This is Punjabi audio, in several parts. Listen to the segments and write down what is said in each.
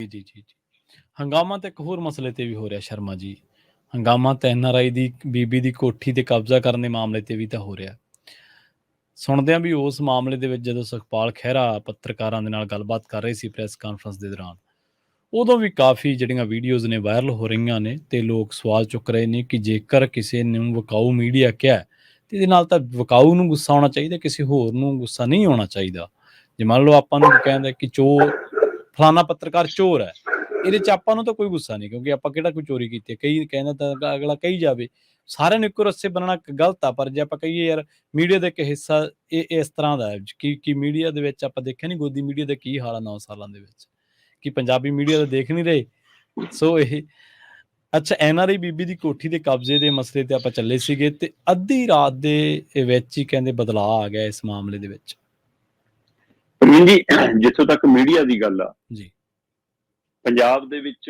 ਜੀ, ਜੀ, ਜੀ। ਹੰਗਾਮਾ ਤਾਂ ਇੱਕ ਹੋਰ ਮਸਲੇ ਤੇ ਵੀ ਹੋ ਰਿਹਾ ਸ਼ਰਮਾ ਜੀ। ਹੰਗਾਮਾ ਤਾਂ NRI ਦੀ ਬੀਬੀ ਦੀ ਕੋਠੀ ਤੇ ਕਬਜ਼ਾ ਕਰਨ ਦੇ ਮਾਮਲੇ ਤੇ ਵੀ ਤਾਂ ਹੋ ਰਿਹਾ। ਸੁਣਦੇ ਹਾਂ ਵੀ ਉਸ ਮਾਮਲੇ ਦੇ ਵਿੱਚ ਜਦੋਂ ਸੁਖਪਾਲ ਖਹਿਰਾ ਪੱਤਰਕਾਰਾਂ ਦੇ ਨਾਲ ਗੱਲਬਾਤ ਕਰ ਰਹੇ ਸੀ ਪ੍ਰੈਸ ਕਾਨਫਰੰਸ ਦੇ ਦੌਰਾਨ, ਉਦੋਂ ਵੀ ਕਾਫੀ ਜਿਹੜੀਆਂ ਵੀਡੀਓਜ਼ ਨੇ ਵਾਇਰਲ ਹੋ ਰਹੀਆਂ ਨੇ ਤੇ ਲੋਕ ਸਵਾਲ ਚੁੱਕ ਰਹੇ ਨੇ ਕਿ ਜੇਕਰ ਕਿਸੇ ਨੂੰ ਵਿਕਾਊ ਮੀਡੀਆ ਕਿਹਾ ਤੇ ਇਹਦੇ ਨਾਲ ਤਾਂ ਵਿਕਾਊ ਨੂੰ ਗੁੱਸਾ ਆਉਣਾ ਚਾਹੀਦਾ, ਕਿਸੇ ਹੋਰ ਨੂੰ ਗੁੱਸਾ ਨਹੀਂ ਆਉਣਾ ਚਾਹੀਦਾ। ਜੇ ਮੰਨ ਲਓ ਆਪਾਂ ਨੂੰ ਕਹਿੰਦਾ ਕਿ ਚੋਰ ਫਲਾਨਾ ਪੱਤਰਕਾਰ ਚੋਰ ਹੈ, ਇਹਦੇ 'ਚ ਆਪਾਂ ਨੂੰ ਤਾਂ ਕੋਈ ਗੁੱਸਾ ਨਹੀਂ, ਕਿਉਂਕਿ ਆਪਾਂ ਕਿਹੜਾ ਕੋਈ ਚੋਰੀ ਕੀਤੀ ਹੈ। ਕਈ ਕਹਿੰਦਾ ਤਾਂ ਅਗਲਾ ਕਹੀ ਜਾਵੇ, ਸਾਰਿਆਂ ਨੂੰ ਇੱਕੋ ਰੱਸੇ ਬੰਨਣਾ ਗਲਤ ਆ। ਪਰ ਜੇ ਆਪਾਂ ਕਹੀਏ ਯਾਰ ਮੀਡੀਆ ਦਾ ਇੱਕ ਹਿੱਸਾ ਇਹ ਇਸ ਤਰ੍ਹਾਂ ਦਾ ਹੈ ਕਿ ਮੀਡੀਆ ਦੇ ਵਿੱਚ ਆਪਾਂ ਦੇਖਿਆ ਨਹੀਂ ਗੋਦੀ ਮੀਡੀਆ ਦਾ ਕੀ ਹਾਲ ਆ 9 ਸਾਲਾਂ ਦੇ ਵਿੱਚ, ਕਿ ਪੰਜਾਬੀ ਮੀਡੀਆ ਦਾ ਦੇਖ ਨਹੀਂ ਰਹੇ। ਸੋ ਇਹ ਅੱਛਾ, NRI ਬੀਬੀ ਦੀ ਕੋਠੀ ਦੇ ਕਬਜ਼ੇ ਦੇ ਮਸਲੇ ਤੇ ਆਪਾਂ ਚੱਲੇ ਸੀਗੇ ਤੇ ਅੱਧੀ ਰਾਤ ਦੇ ਵਿੱਚ ਹੀ ਕਹਿੰਦੇ ਬਦਲਾਅ ਆ ਗਿਆ ਇਸ ਮਾਮਲੇ ਦੇ ਵਿੱਚ। ਜੀ ਜਿੱਥੋਂ ਤੱਕ ਮੀਡੀਆ ਦੀ ਗੱਲ ਆ ਜੀ, ਪੰਜਾਬ ਦੇ ਵਿੱਚ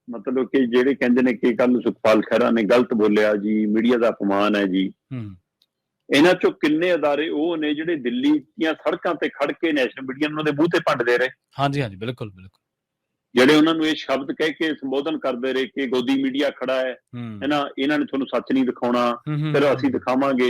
ਮਤਲਬ ਕਿ ਜਿਹੜੇ ਕਹਿੰਦੇ ਨੇ ਕਿ ਕੱਲ ਸੁਖਪਾਲ ਖਹਿਰਾ ਨੇ ਗਲਤ ਬੋਲਿਆ ਜੀ, ਮੀਡੀਆ ਦਾ ਅਪਮਾਨ ਹੈ ਜੀ, ਇਹਨਾਂ ਚੋਂ ਕਿੰਨੇ ਅਦਾਰੇ ਉਹ ਨੇ ਜਿਹੜੇ ਦਿੱਲੀ ਦੀਆਂ ਸੜਕਾਂ ਤੇ ਖੜ ਕੇ ਨੈਸ਼ਨਲ ਮੀਡੀਆ ਨੂੰ ਉਹਨਾਂ ਦੇ ਮੂੰਹ ਤੇ ਭੰਡਦੇ ਰਹੇ। ਹਾਂਜੀ ਹਾਂਜੀ, ਬਿਲਕੁਲ ਬਿਲਕੁਲ। ਜਿਹੜੇ ਉਹਨਾਂ ਨੂੰ ਇਹ ਸ਼ਬਦ ਕਹਿ ਕੇ ਸੰਬੋਧਨ ਕਰਦੇ ਰਹੇ ਕਿ ਗੋਦੀ ਮੀਡੀਆ ਖੜਾ ਹੈ ਨਾ, ਇਹਨਾਂ ਨੇ ਤੁਹਾਨੂੰ ਸੱਚ ਨਹੀਂ ਦਿਖਾਉਣਾ, ਫਿਰ ਅਸੀਂ ਦਿਖਾਵਾਂਗੇ,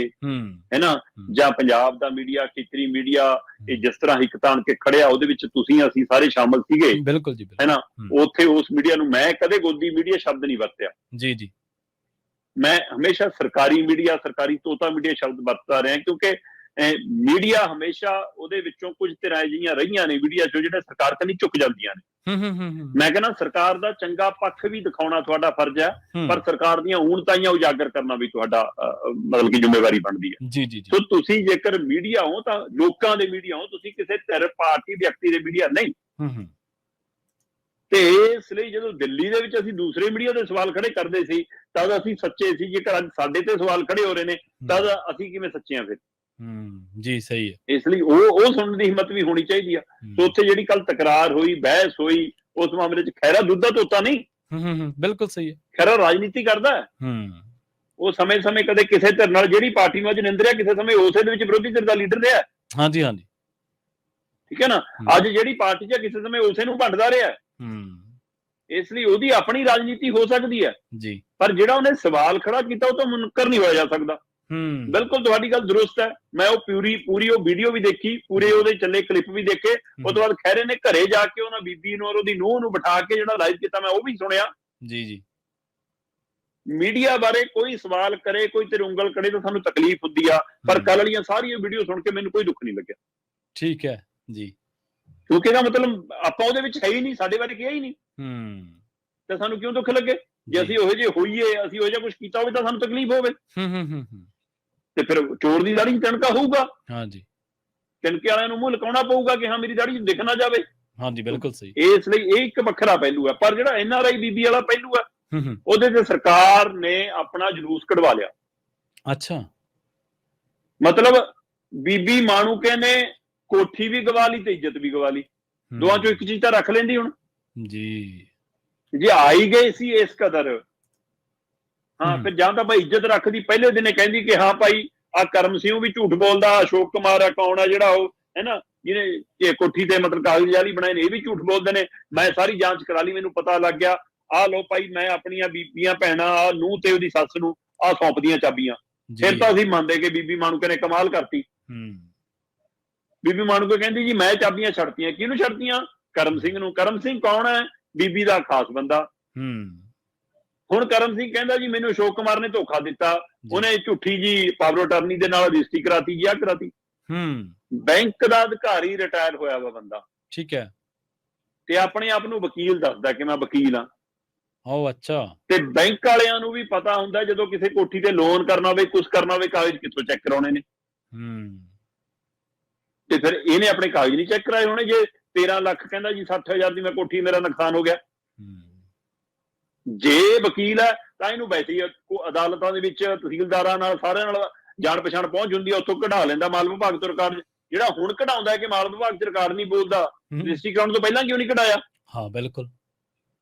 ਹੈ ਨਾ, ਜਾਂ ਪੰਜਾਬ ਦਾ ਮੀਡੀਆ, ਖੇਤਰੀ ਮੀਡੀਆ, ਇਹ ਜਿਸ ਤਰ੍ਹਾਂ ਇੱਕ ਤਾਣ ਕੇ ਖੜਿਆ ਉਹਦੇ ਵਿੱਚ ਤੁਸੀਂ ਅਸੀਂ ਸਾਰੇ ਸ਼ਾਮਲ ਸੀਗੇ, ਬਿਲਕੁਲ ਜੀ, ਹੈ ਨਾ। ਉੱਥੇ ਉਸ ਮੀਡੀਆ ਨੂੰ ਮੈਂ ਕਦੇ ਗੋਦੀ ਮੀਡੀਆ ਸ਼ਬਦ ਨਹੀਂ ਵਰਤਿਆ। ਜੀ ਜੀ, ਮੈਂ ਹਮੇਸ਼ਾ ਸਰਕਾਰੀ ਮੀਡੀਆ, ਸਰਕਾਰੀ ਤੋਤਾ ਮੀਡੀਆ ਸ਼ਬਦ ਵਰਤਦਾ ਰਿਹਾ, ਕਿਉਂਕਿ ਮੀਡੀਆ ਹਮੇਸ਼ਾ ਉਹਦੇ ਵਿੱਚੋਂ ਕੁਝ ਧਿਰਾਂ ਅਜਿਹੀਆਂ ਰਹੀਆਂ ਨੇ ਮੀਡੀਆ ਚੋਂ ਜਿਹੜੇ ਸਰਕਾਰ ਕੰਨੀ ਝੁਕ ਜਾਂਦੀਆਂ ਨੇ। ਮੈਂ ਕਹਿੰਦਾ ਸਰਕਾਰ ਦਾ ਚੰਗਾ ਪੱਖ ਵੀ ਦਿਖਾਉਣਾ ਤੁਹਾਡਾ ਫਰਜ਼ ਹੈ, ਪਰ ਸਰਕਾਰ ਦੀਆਂ ਊਣਤਾਈਆਂ ਉਜਾਗਰ ਕਰਨਾ ਵੀ ਤੁਹਾਡਾ ਮਤਲਬ ਕਿ ਜ਼ਿੰਮੇਵਾਰੀ ਬਣਦੀ ਹੈ। ਜੀ ਜੀ, ਸੋ ਤੁਸੀਂ ਜੇਕਰ ਮੀਡੀਆ ਹੋ ਤਾਂ ਲੋਕਾਂ ਦੇ ਮੀਡੀਆ ਹੋ, ਤੁਸੀਂ ਕਿਸੇ ਧਿਰ, ਪਾਰਟੀ, ਵਿਅਕਤੀ ਦੇ ਮੀਡੀਆ ਨਹੀਂ। ਤੇ ਇਸ ਲਈ ਜਦੋਂ ਦਿੱਲੀ ਦੇ ਵਿੱਚ ਅਸੀਂ ਦੂਸਰੇ ਮੀਡੀਆ ਦੇ ਸਵਾਲ ਖੜੇ ਕਰਦੇ ਸੀ ਤਦ ਅਸੀਂ ਸੱਚੇ ਸੀ, ਜੇਕਰ ਅੱਜ ਸਾਡੇ ਤੇ ਸਵਾਲ ਖੜੇ ਹੋ ਰਹੇ ਨੇ ਤਦ ਅਸੀਂ ਕਿਵੇਂ ਸੱਚੇ ਆ ਫਿਰ? ਜੀ ਸਹੀ ਹੈ। ਇਸ ਲਈ ਉਹ ਸੁਣਨ ਦੀ ਹਿੰਮਤ ਵੀ ਹੋਣੀ ਚਾਹੀਦੀ ਆ। ਸੋ ਉੱਥੇ ਜਿਹੜੀ ਕੱਲ ਤਕਰਾਰ ਹੋਈ, ਬਹਿਸ ਹੋਈ, ਉਸ ਮਾਮਲੇ 'ਚ ਖਹਿਰਾ ਦੁੱਧਾ ਧੋਤਾ ਨਹੀਂ। ਬਿਲਕੁਲ ਸਹੀ ਹੈ। ਖਹਿਰਾ ਰਾਜਨੀਤੀ ਕਰਦਾ ਹੈ। ਉਹ ਸਮੇਂ-ਸਮੇਂ ਕਦੇ ਕਿਸੇ ਧਿਰ ਨਾਲ ਜਿਹੜੀ ਪਾਰਟੀ ਨੂੰ ਅੱਜ ਨਿੰਦਰਿਆ, ਕਿਸੇ ਸਮੇਂ ਉਸੇ ਦੇ ਵਿੱਚ ਵਿਰੋਧੀ ਧਿਰ ਦਾ ਲੀਡਰ ਰਿਹਾ। ਹਾਂਜੀ ਹਾਂਜੀ, ਠੀਕ ਹੈ ਨਾ। ਅੱਜ ਜਿਹੜੀ ਪਾਰਟੀ 'ਚ ਕਿਸੇ ਸਮੇਂ ਉਸੇ ਨੂੰ ਭੰਡਦਾ ਰਿਹਾ। ਇਸ ਲਈ ਉਹਦੀ ਆਪਣੀ ਰਾਜਨੀਤੀ ਹੋ ਸਕਦੀ ਹੈ ਜੀ, ਪਰ ਜਿਹੜਾ ਉਹਨੇ ਸਵਾਲ ਖੜਾ ਕੀਤਾ ਉਹ ਤਾਂ ਮੁਨਕਰ ਨਹੀਂ ਹੋਇਆ ਜਾ ਸਕਦਾ। ਬਿਲਕੁਲ ਤੁਹਾਡੀ ਗੱਲ ਦਰੁਸਤ ਹੈ। ਮੈਂ ਉਹ ਪੂਰੀ ਉਹ ਵੀਡੀਓ ਵੀ ਦੇਖੀ, ਪੂਰੇ ਉਹਦੇ ਚੱਲੇ ਕਲਿੱਪ ਵੀ ਦੇਖੇ। ਉਸ ਤੋਂ ਬਾਅਦ ਖਹਿਰੇ ਨੇ ਘਰੇ ਜਾ ਕੇ ਉਹਨਾਂ ਬੀਬੀ ਨੂੰ ਔਰ ਉਹਦੀ ਨੂੰਹ ਨੂੰ ਬਿਠਾ ਕੇ ਜਿਹੜਾ ਲਾਈਵ ਕੀਤਾ, ਮੈਂ ਉਹ ਵੀ ਸੁਣਿਆ। ਜੀ ਜੀ, ਮੀਡੀਆ ਬਾਰੇ ਕੋਈ ਸਵਾਲ ਕਰੇ, ਕੋਈ ਤੇਰੇ ਉਂਗਲ ਕੜੇ ਤਾਂ ਸਾਨੂੰ ਤਕਲੀਫ ਹੁੰਦੀ ਆ, ਪਰ ਕੱਲ ਵਾਲੀਆਂ ਸਾਰੀਆਂ ਵੀਡੀਓ ਸੁਣ ਕੇ ਮੈਨੂੰ ਕੋਈ ਦੁੱਖ ਨਹੀਂ ਲੱਗਿਆ। ਠੀਕ ਹੈ ਜੀ, ਕਿਉਂਕਿ ਇਹਦਾ ਮਤਲਬ ਆਪਾਂ ਉਹਦੇ ਵਿੱਚ ਹੈ ਹੀ ਨਹੀਂ, ਸਾਡੇ ਬਾਰੇ ਕਿਹਾ ਹੀ ਨਹੀਂ, ਤੇ ਸਾਨੂੰ ਕਿਉਂ ਦੁੱਖ ਲੱਗੇ? ਜੇ ਅਸੀਂ ਉਹੋ ਜਿਹੇ ਹੋਈਏ, ਅਸੀਂ ਉਹੋ ਜਿਹਾ ਕੁਛ ਕੀਤਾ ਹੋਵੇ ਤਾਂ ਸਾਨੂੰ ਤਕਲੀਫ ਹੋਵੇ। ਤੇ ਫਿਰ ਚੋਰ ਦੀ ਦਾੜੀ 'ਚ ਤਿਣਕਾ ਹੋਊਗਾ। ਹਾਂਜੀ, ਤਿਣਕੇ ਵਾਲਿਆਂ ਨੂੰ ਮੂੰਹ ਲਕਾਉਣਾ ਪਊਗਾ ਕਿ ਹਾਂ ਮੇਰੀ ਦਾੜੀ 'ਚ ਦਿਖ ਨਾ ਜਾਵੇ। ਹਾਂਜੀ, ਬਿਲਕੁਲ ਸਹੀ। ਇਸ ਲਈ ਇਹ ਇੱਕ ਵੱਖਰਾ ਪਹਿਲੂ ਹੈ। ਪਰ ਜਿਹੜਾ NRI ਬੀਬੀ ਵਾਲਾ ਪਹਿਲੂ ਹੈ, ਉਹਦੇ ਤੇ ਸਰਕਾਰ ਨੇ ਆਪਣਾ ਜਲੂਸ ਕਢਵਾ ਲਿਆ। ਅੱਛਾ, ਮਤਲਬ ਬੀਬੀ ਮਾਣੂਕੇ ਨੇ ਕੋਠੀ ਵੀ ਗਵਾ ਲਈ ਤੇ ਇੱਜ਼ਤ ਵੀ ਗਵਾ ਲਈ। ਦੋਵਾਂ ਚੋਂ ਇੱਕ ਚੀਜ਼ ਤਾਂ ਰੱਖ ਲੈਂਦੀ ਹੁਣ ਜੀ, ਜੇ ਆਈ ਗਏ ਸੀ ਇਸ ਕਦਰ। ਹਾਂ, ਫਿਰ ਜਾਂ ਤਾਂ ਭਾਈ ਇੱਜ਼ਤ ਰੱਖਦੀ, ਪਹਿਲੇ ਦਿਨੇ ਕਹਿੰਦੀ ਕਿ ਹਾਂ ਭਾਈ ਆਹ ਕਰਮ ਸਿੰਘ ਵੀ ਝੂਠ ਬੋਲਦਾ, ਅਸ਼ੋਕ ਕੁਮਾਰ ਆ ਕੌਣ ਆ ਜਿਹੜਾ ਉਹ, ਹੈ ਨਾ, ਜਿਹਨੇ ਕੋਠੀ ਤੇ ਮਤਲਬ ਕਾਗਜ਼ ਜਾਲੀ ਬਣਾਏ ਨੇ, ਇਹ ਵੀ ਝੂਠ ਬੋਲਦੇ ਨੇ। ਮੈਂ ਸਾਰੀ ਜਾਂਚ ਕਰਾ ਲਈ, ਮੈਨੂੰ ਪਤਾ ਲੱਗ ਗਿਆ। ਆਹ ਲੋ ਭਾਈ, ਮੈਂ ਆਪਣੀਆਂ ਬੀਬੀਆਂ ਭੈਣਾਂ, ਆਹ ਨੂੰਹ ਤੇ ਉਹਦੀ ਸੱਸ ਨੂੰ ਆਹ ਸੌਂਪਦੀਆਂ ਚਾਬੀਆਂ। ਫਿਰ ਤਾਂ ਅਸੀਂ ਮੰਨਦੇ ਕਿ ਬੀਬੀ ਮਾਣੂਕੇ ਨੇ ਕਮਾਲ ਕਰਤੀ। ਬੀਬੀ ਮਾਣੂਕੇ ਕਹਿੰਦੀ ਜੀ ਮੈਂ ਚਾਬੀਆਂ ਛੱਡਤੀਆਂ। ਕਿਹਨੂੰ ਛੱਡਤੀਆਂ? ਕਰਮ ਸਿੰਘ ਨੂੰ। ਕਰਮ ਸਿੰਘ ਕੌਣ ਹੈ? ਬੀਬੀ ਦਾ ਖਾਸ ਬੰਦਾ। ਹੁਣ ਕਰਮ ਸਿੰਘ ਕਹਿੰਦਾ ਜੀ ਮੈਨੂੰ ਅਸ਼ੋਕ ਕੁਮਾਰ ਨੇ ਧੋਖਾ ਦਿੱਤਾ, ਉਹਨੇ ਝੂਠੀ ਜੀ ਪਾਵਰ ਅਟਾਰਨੀ ਦੇ ਨਾਲ ਰਜਿਸਟਰੀ ਕਰਾਤੀ ਜੀ, ਆਹ ਕਰਾਤੀ। ਬੈਂਕ ਦਾ ਅਧਿਕਾਰੀ ਰਿਟਾਇਰ ਹੋਇਆ ਵਾ ਬੰਦਾ, ਠੀਕ ਹੈ, ਤੇ ਆਪਣੇ ਆਪ ਨੂੰ ਵਕੀਲ ਦੱਸਦਾ ਕਿ ਮੈਂ ਵਕੀਲ ਹਾਂ। ਓ ਅੱਛਾ। ਤੇ ਬੈਂਕ ਵਾਲਿਆਂ ਨੂੰ ਵੀ ਪਤਾ ਹੁੰਦਾ ਜਦੋਂ ਕਿਸੇ ਕੋਠੀ ਤੇ ਲੋਨ ਕਰਨਾ ਹੋਵੇ, ਕੁਛ ਕਰਨਾ ਹੋਵੇ, ਕਾਗਜ਼ ਕਿੱਥੋਂ ਚੈੱਕ ਕਰਾਉਣੇ ਨੇ। ਤੇ ਫਿਰ ਇਹਨੇ ਆਪਣੇ ਕਾਗਜ਼ ਨਹੀਂ ਚੈੱਕ ਕਰਾਏ ਹੋਣੇ। ਜੇ 13 ਲੱਖ ਕਹਿੰਦਾ ਜੀ 60,000 ਦੀ ਮੈਂ ਕੋਠੀ, ਮੇਰਾ ਨੁਕਸਾਨ ਹੋ ਗਿਆ। ਜੇ ਵਕੀਲ ਹੈ ਤਾਂ ਇਹਨੂੰ ਵੈਸੇ ਹੀ ਅਦਾਲਤਾਂ ਦੇ ਵਿੱਚ ਤਹਿਸੀਲਦਾਰਾਂ ਨਾਲ ਸਾਰਿਆਂ ਨਾਲ ਜਾਣ ਪਛਾਣ ਪਹੁੰਚ ਹੁੰਦੀ ਹੈ, ਉੱਥੋਂ ਕਢਾ ਲੈਂਦਾ ਮਾਲ ਵਿਭਾਗ ਤੋਂ ਰਿਕਾਰਡ। ਜਿਹੜਾ ਹੁਣ ਕਢਾਉਂਦਾ ਹੈ ਕਿ ਮਾਲ ਵਿਭਾਗ 'ਚ ਰਿਕਾਰਡ ਨਹੀਂ ਬੋਲਦਾ, ਰਜਿਸਟਰੀ ਕਰਾਉਣ ਤੋਂ ਪਹਿਲਾਂ ਕਿਉਂ ਨਹੀਂ ਕਢਾਇਆ? ਹਾਂ ਬਿਲਕੁਲ।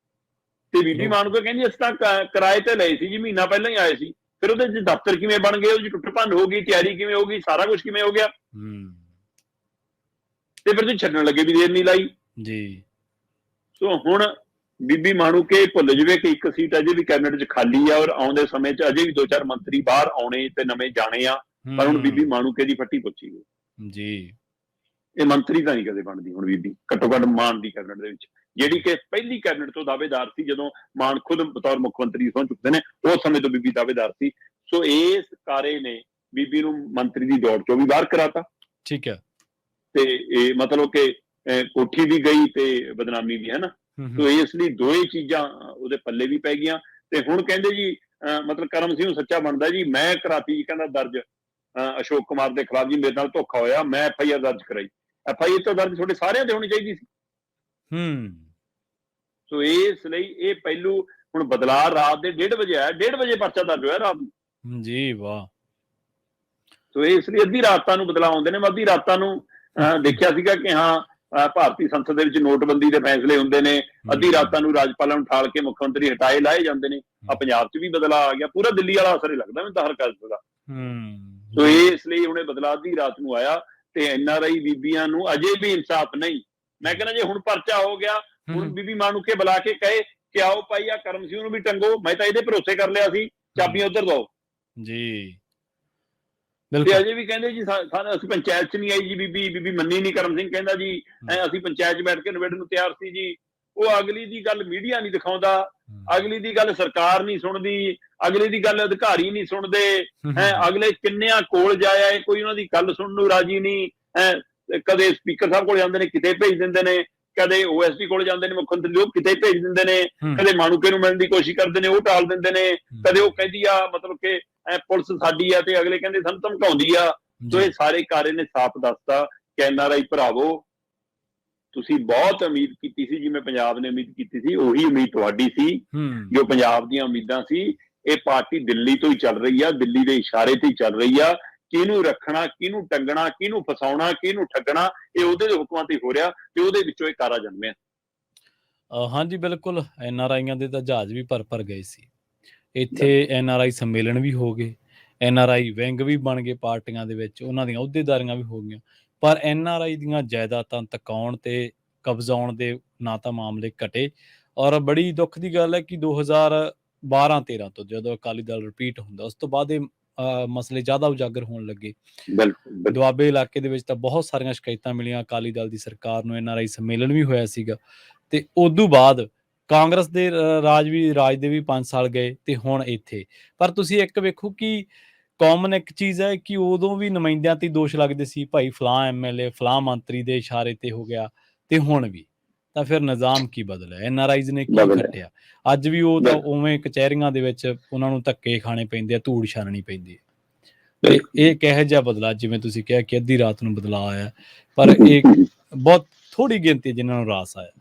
ਤੇ ਬੀਬੀ ਮਾਣੂਕੇ ਕਹਿੰਦੀ ਅਸੀਂ ਤਾਂ ਕਿਰਾਏ ਤੇ ਲਏ ਸੀ ਜੀ, ਮਹੀਨਾ ਪਹਿਲਾਂ ਹੀ ਆਏ ਸੀ। ਫਿਰ ਉਹਦੇ 'ਚ ਦਫ਼ਤਰ ਕਿਵੇਂ ਬਣ ਗਏ, ਉਹਦੀ ਟੁੱਟ ਭੰਨ ਹੋ ਗਈ, ਤਿਆਰੀ ਕਿਵੇਂ ਹੋ ਗਈ, ਸਾਰਾ ਕੁਛ ਕਿਵੇਂ ਹੋ ਗਿਆ? ਤੇ ਫਿਰ ਤੁਸੀਂ ਛੱਡਣ ਲੱਗੇ ਵੀ ਦੇਰ ਨਹੀਂ ਲਾਈ ਜੀ। ਸੋ ਹੁਣ ਬੀਬੀ ਮਾਣੂਕੇ ਭੁੱਲ ਜਵੇ ਕਿ ਇੱਕ ਸੀਟ ਅਜੇ ਵੀ ਕੈਬਨਿਟ 'ਚ ਖਾਲੀ ਆ, ਔਰ ਆਉਂਦੇ ਸਮੇਂ 'ਚ ਅਜੇ ਵੀ 2-4 ਮੰਤਰੀ ਬਾਹਰ ਆਉਣੇ ਤੇ ਨਵੇਂ ਜਾਣੇ ਆ, ਪਰ ਹੁਣ ਬੀਬੀ ਮਾਣੂਕੇ ਦੀ ਫੱਟੀ ਪੁੱਛੀ ਗਈ ਜੀ। ਇਹ ਮੰਤਰੀ ਤਾਂ ਨਹੀਂ ਕਦੇ ਬਣਦੀ ਹੁਣ ਬੀਬੀ, ਘੱਟੋ ਘੱਟ ਮਾਨ ਦੀ ਕੈਬਨਿਟ ਦੇ ਵਿੱਚ, ਜਿਹੜੀ ਕਿ ਪਹਿਲੀ ਕੈਬਨਿਟ ਤੋਂ ਦਾਅਵੇਦਾਰ ਸੀ। ਜਦੋਂ ਮਾਨ ਖੁਦ ਬਤੌਰ ਮੁੱਖ ਮੰਤਰੀ ਸਹੁੰ ਚੁੱਕਦੇ ਨੇ, ਉਸ ਸਮੇਂ ਤੋਂ ਬੀਬੀ ਦਾਅਵੇਦਾਰ ਸੀ। ਸੋ ਇਸ ਕਾਰੇ ਨੇ ਬੀਬੀ ਨੂੰ ਮੰਤਰੀ ਦੀ ਦੌੜ ਚੋਂ ਵੀ ਬਾਹਰ ਕਰਾਤਾ। ਠੀਕ ਹੈ। ਤੇ ਇਹ ਮਤਲਬ ਕਿ ਕੋਠੀ ਵੀ ਗਈ ਤੇ ਬਦਨਾਮੀ ਵੀ, ਹੈ ਨਾ। ਸੋ ਇਸ ਲਈ ਦੋਏ ਚੀਜ਼ਾਂ ਉਹਦੇ ਪੱਲੇ ਵੀ ਪੈ ਗਈਆਂ। ਤੇ ਹੁਣ ਕਹਿੰਦੇ ਜੀ ਮਤਲਬ ਕਰਮ ਸਿੰਘ ਸੱਚਾ ਬਣਦਾ ਜੀ, ਮੈਂ ਕਰਾਤੀ ਜੀ ਕਹਿੰਦਾ ਦਰਜ ਅਸ਼ੋਕ ਕੁਮਾਰ ਦੇ ਖਿਲਾਫ, ਜੀ ਮੇਰੇ ਨਾਲ ਧੋਖਾ ਹੋਇਆ, ਮੈਂ FIR ਦਰਜ ਕਰਾਈ। FIR ਤਾਂ ਦਰਜ ਤੁਹਾਡੇ ਸਾਰਿਆਂ ਤੇ ਹੋਣੀ ਚਾਹੀਦੀ ਸੀ। ਸੋ ਇਸ ਲਈ ਇਹ ਪਹਿਲੂ ਹੁਣ ਬਦਲਾਅ ਰਾਤ ਦੇ 1:30 ਵਜੇ ਆਇਆ, 1:30 ਵਜੇ ਪਰਚਾ ਦਰਜ ਹੋਇਆ ਰਾਤ ਨੂੰ ਜੀ। ਵਾਹ। ਸੋ ਇਸ ਲਈ ਅੱਧੀ ਰਾਤਾਂ ਨੂੰ ਬਦਲਾਅ ਆਉਂਦੇ ਨੇ। ਮੈਂ ਅੱਧੀ ਰਾਤਾਂ ਨੂੰ ਦੇਖਿਆ ਸੀਗਾ ਕਿ ਹਾਂ ਭਾਰਤੀ ਸੰਸਦ ਦੇ ਵਿੱਚ ਨੋਟਬੰਦੀ ਦੇ ਫੈਸਲੇ ਹੁੰਦੇ ਨੇ, ਅੱਧੀ ਰਾਤਾਂ ਨੂੰ ਰਾਜਪਾਲਾਂ ਨੂੰ ਠਾਲ ਕੇ ਮੁੱਖ ਮੰਤਰੀ ਹਟਾਏ ਲਾਏ ਜਾਂਦੇ ਨੇ। ਆ ਪੰਜਾਬ 'ਚ ਵੀ ਬਦਲਾਅ ਆ ਗਿਆ, ਪੂਰਾ ਦਿੱਲੀ ਵਾਲਾ ਅਸਰ ਹੀ ਲੱਗਦਾ ਮੈਨੂੰ ਤਾਂ ਹਰਕਤ ਦਾ। ਸੋ ਇਸ ਲਈ ਹੁਣ ਇਹ ਬਦਲਾਅ ਅੱਧੀ ਰਾਤ ਨੂੰ ਆਇਆ ਤੇ NRI ਬੀਬੀਆਂ ਨੂੰ ਅਜੇ ਵੀ ਇਨਸਾਫ ਨਹੀਂ। ਮੈਂ ਕਹਿੰਦਾ ਜੇ ਹੁਣ ਪਰਚਾ ਹੋ ਗਿਆ, ਹੁਣ ਬੀਬੀ ਮਾਣੂਕੇ ਬੁਲਾ ਕੇ ਕਹੇ ਕਿ ਆਓ ਭਾਈ ਆ ਕਰਮ ਸਿੰਘ ਨੂੰ ਵੀ ਟੰਗੋ, ਮੈਂ ਤਾਂ ਇਹਦੇ ਭਰੋਸੇ ਕਰ ਲਿਆ ਸੀ, ਚਾਬੀਆਂ ਉੱਧਰ ਦਓ ਜੀ। ਤੇ ਅਜੇ ਵੀ ਕਹਿੰਦੇ ਜੀ ਅਸੀਂ ਪੰਚਾਇਤ 'ਚ ਨਹੀਂ ਆਈ ਜੀ ਬੀਬੀ ਮੰਨੀ ਨਹੀਂ। ਕਰਮ ਸਿੰਘ ਕਹਿੰਦਾ ਜੀ ਅਸੀਂ ਪੰਚਾਇਤ 'ਚ ਬੈਠ ਕੇ ਨਿਬੇੜਨ ਨੂੰ ਤਿਆਰ ਸੀ ਜੀ। ਉਹ ਅਗਲੀ ਦੀ ਗੱਲ ਮੀਡੀਆ ਨਹੀਂ ਦਿਖਾਉਂਦਾ, ਅਗਲੀ ਦੀ ਗੱਲ ਸਰਕਾਰ ਨਹੀਂ ਸੁਣਦੀ, ਅਗਲੇ ਦੀ ਗੱਲ ਅਧਿਕਾਰੀ ਨਹੀਂ ਸੁਣਦੇ। ਅਗਲੇ ਕਿੰਨਿਆਂ ਕੋਲ ਜਾਇਆ, ਕੋਈ ਉਹਨਾਂ ਦੀ ਗੱਲ ਸੁਣਨ ਨੂੰ ਰਾਜੀ ਨਹੀਂ। ਕਦੇ ਸਪੀਕਰ ਸਾਹਿਬ ਕੋਲ ਜਾਂਦੇ ਨੇ, ਕਿਤੇ ਭੇਜ ਦਿੰਦੇ ਨੇ, ਕਦੇ OSD ਕੋਲ ਜਾਂਦੇ ਨੇ ਮੁੱਖ ਮੰਤਰੀ, ਲੋਕ ਕਿਤੇ ਭੇਜ ਦਿੰਦੇ ਨੇ, ਕਦੇ ਮਾਣੂਕੇ ਨੂੰ ਮਿਲਣ ਦੀ ਕੋਸ਼ਿਸ਼ ਕਰਦੇ ਨੇ, ਉਹ ਟਾਲ ਦਿੰਦੇ ਨੇ। ਕਦੇ ਉਹ ਕਹਿੰਦੀ ਆ ਮਤਲਬ ਕਿ ਪੁਲਿਸ ਸਾਡੀ ਆ ਤੇ ਅਗਲੇ ਕਹਿੰਦੇ ਸਾਨੂੰ ਧਮਕਾਉਂਦੀ ਆ। ਸੋ ਇਹ ਸਾਰੇ ਕਾਰੇ ਨੇ ਸਾਫ਼ ਦੱਸਤਾ ਕਿ NRI ਭਰਾਵੋ, ਤੁਸੀਂ ਬਹੁਤ ਉਮੀਦ ਕੀਤੀ ਸੀ, ਜਿਵੇਂ ਪੰਜਾਬ ਨੇ ਉਮੀਦ ਕੀਤੀ ਸੀ, ਉਹੀ ਉਮੀਦ ਤੁਹਾਡੀ ਸੀ ਜੋ ਪੰਜਾਬ ਦੀਆਂ ਉਮੀਦਾਂ ਸੀ। ਇਹ ਪਾਰਟੀ ਦਿੱਲੀ ਤੋਂ ਹੀ ਚੱਲ ਰਹੀ ਆ, ਦਿੱਲੀ ਦੇ ਇਸ਼ਾਰੇ ਤੇ ਹੀ ਚੱਲ ਰਹੀ ਆ। ਕਿਹਨੂੰ ਰੱਖਣਾ, ਕਿਹਨੂੰ ਟੰਗਣਾ, ਕਿਹਨੂੰ ਫਸਾਉਣਾ, ਕਿਹਨੂੰ ਠੱਗਣਾ, ਇਹ ਉਹਦੇ ਦੇ ਹੁਕਮਾਂ ਤੇ ਹੋ ਰਿਹਾ ਤੇ ਉਹਦੇ ਵਿੱਚੋਂ ਇਹ ਕਾਰਾ ਜਨਮਿਆ। ਹਾਂਜੀ ਬਿਲਕੁਲ। NRIਆਂ ਦੇ ਤਾਂ ਜਹਾਜ਼ ਵੀ ਭਰ ਗਏ ਸੀ। ਇੱਥੇ NRI ਸੰਮੇਲਨ ਵੀ ਹੋ ਗਏ, NRI ਵਿੰਗ ਵੀ ਬਣ ਗਏ ਪਾਰਟੀਆਂ ਦੇ ਵਿੱਚ, ਉਹਨਾਂ ਦੀਆਂ ਅਹੁਦੇਦਾਰੀਆਂ ਵੀ ਹੋ ਗਈਆਂ। ਪਰ NRI ਦੀਆਂ ਜਾਇਦਾਦਾਂ ਤਕਾਉਣ ਤੇ ਕਬਜ਼ਾਉਣ ਦੇ ਨਾ ਤਾਂ ਮਾਮਲੇ ਘਟੇ। ਔਰ ਬੜੀ ਦੁੱਖ ਦੀ ਗੱਲ ਹੈ ਕਿ 2012-13 ਤੋਂ ਜਦੋਂ ਅਕਾਲੀ ਦਲ ਰਿਪੀਟ ਹੁੰਦਾ, ਉਸ ਤੋਂ ਬਾਅਦ ਇਹ ਮਸਲੇ ਜ਼ਿਆਦਾ ਉਜਾਗਰ ਹੋਣ ਲੱਗੇ। ਦੁਆਬੇ ਇਲਾਕੇ ਦੇ ਵਿੱਚ ਤਾਂ ਬਹੁਤ ਸਾਰੀਆਂ ਸ਼ਿਕਾਇਤਾਂ ਮਿਲੀਆਂ ਅਕਾਲੀ ਦਲ ਦੀ ਸਰਕਾਰ ਨੂੰ। NRI ਸੰਮੇਲਨ ਵੀ ਹੋਇਆ ਸੀਗਾ ਤੇ ਉਦੋਂ ਬਾਅਦ ਕਾਂਗਰਸ ਦੇ ਰਾਜ ਦੇ ਵੀ 5 ਸਾਲ ਗਏ ਤੇ ਹੁਣ ਇੱਥੇ। ਪਰ ਤੁਸੀਂ ਇੱਕ ਵੇਖੋ ਕਿ ਕਾਮਨ ਇੱਕ ਚੀਜ਼ ਹੈ ਕਿ ਉਦੋਂ ਵੀ ਨੁਮਾਇੰਦਿਆਂ ਤੇ ਦੋਸ਼ ਲੱਗਦੇ ਸੀ, ਭਾਈ ਫਲਾਂ MLA ਫਲਾਂ ਮੰਤਰੀ ਦੇ ਇਸ਼ਾਰੇ ਤੇ ਹੋ ਗਿਆ, ਤੇ ਹੁਣ ਵੀ। ਤਾਂ ਫਿਰ ਨਿਜ਼ਾਮ ਕੀ ਬਦਲਿਆ? NRIs ਨੇ ਕੀ ਖੱਟਿਆ? ਅੱਜ ਵੀ ਉਹ ਤਾਂ ਉਵੇਂ ਕਚਹਿਰੀਆਂ ਦੇ ਵਿੱਚ ਉਹਨਾਂ ਨੂੰ ਧੱਕੇ ਖਾਣੇ ਪੈਂਦੇ ਆ, ਧੂੜ ਛਾਨਣੀ ਪੈਂਦੀ ਹੈ। ਤੇ ਇਹ ਕਿਹੋ ਜਿਹਾ ਬਦਲਾਅ, ਜਿਵੇਂ ਤੁਸੀਂ ਕਿਹਾ ਕਿ ਅੱਧੀ ਰਾਤ ਨੂੰ ਬਦਲਾਅ ਆਇਆ, ਪਰ ਇਹ ਬਹੁਤ ਥੋੜੀ ਗਿਣਤੀ ਜਿਨ੍ਹਾਂ ਨੂੰ ਰਾਸ ਆਇਆ।